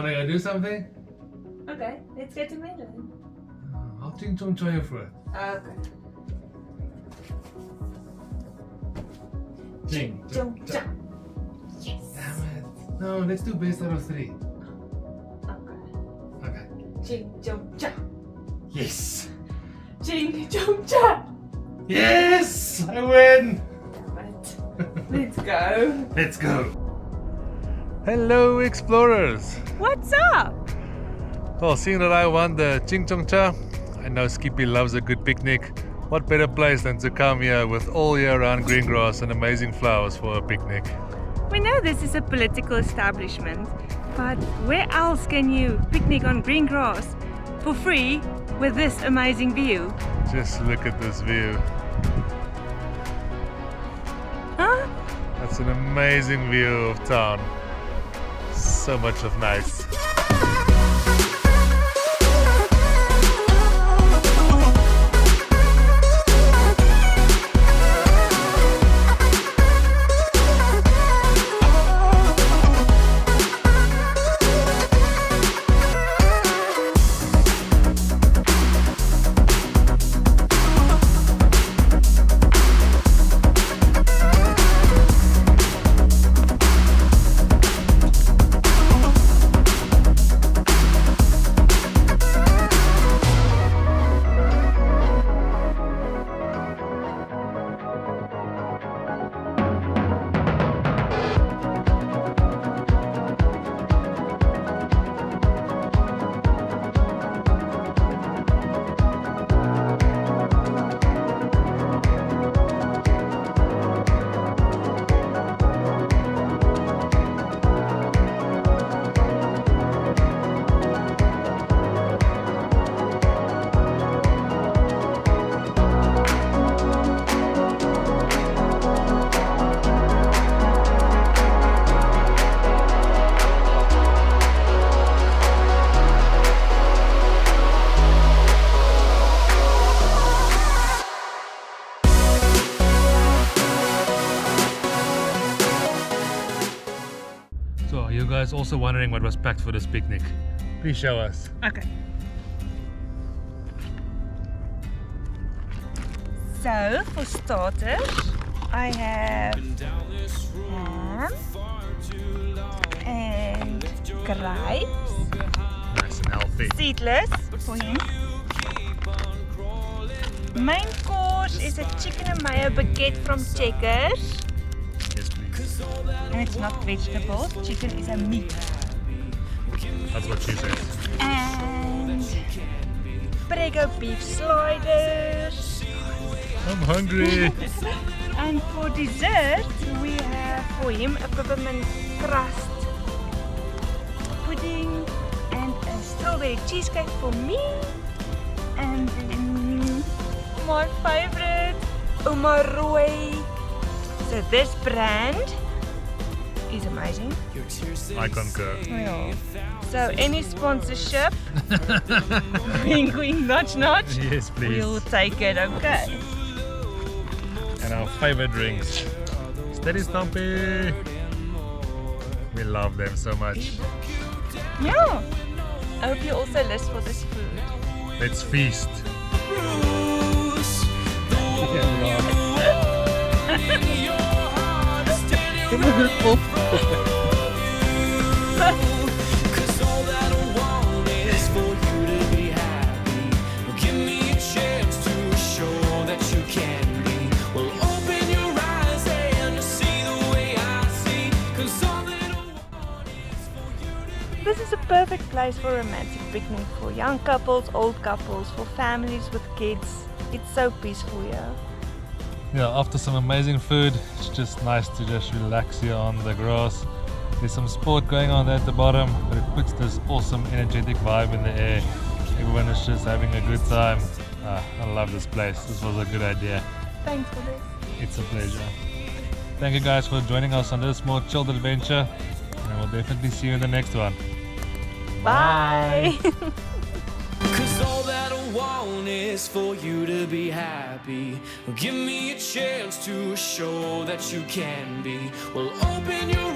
Wanna go do something? Okay, let's go to Melon. I'll ching chong chow you for it. Okay. Ching Chong chong. Yes. Damn it. No, let's do best out of 3. Okay. Okay. Ching chong chong. Yes! Ching chong chong. Yes! I win! Let's go. Let's go! Hello, explorers! What's up? Well, seeing that I won the Ching Chong Cha, I know Skippy loves a good picnic. What better place than to come here with all year-round green grass and amazing flowers for a picnic? We know this is a political establishment, but where else can you picnic on green grass for free with this amazing view? Just look at this view. Huh? That's an amazing view of town. So much of nice. So, are you guys also wondering what was packed for this picnic? Please show us. Okay. So, for starters, I have ham and grapes, Nice and healthy. seedless for him. Main course is a chicken and mayo baguette from Checkers. Yes, please. And it's not vegetables, chicken is a meat. That's what she says. And Prego beef sliders. I'm hungry. And for dessert, we have for him a peppermint crust pudding and a strawberry cheesecake for me. And then my favorite, Umaroy. So this brand is amazing. I concur. Yeah. So any sponsorship, wink wink notch notch, Yes, please. we'll take it, okay? And our favorite drinks. Steady Stompy. We love them so much. Yeah. I hope you also list for this food. Let's feast. This is a perfect place for a romantic picnic for young couples, old couples, for families with kids. It's so peaceful here. Yeah, after some amazing food, it's just nice to just relax here on the grass. There's some sport going on there at the bottom, but it puts this awesome energetic vibe in the air. Everyone is just having a good time. I love this place. This was a good idea. Thanks for this. It's a pleasure. Thank you guys for joining us on this more chilled adventure. And we'll definitely see you in the next one. Bye. Cause all that I want is for you to be happy. Give me a chance to show that you can be. Well, open your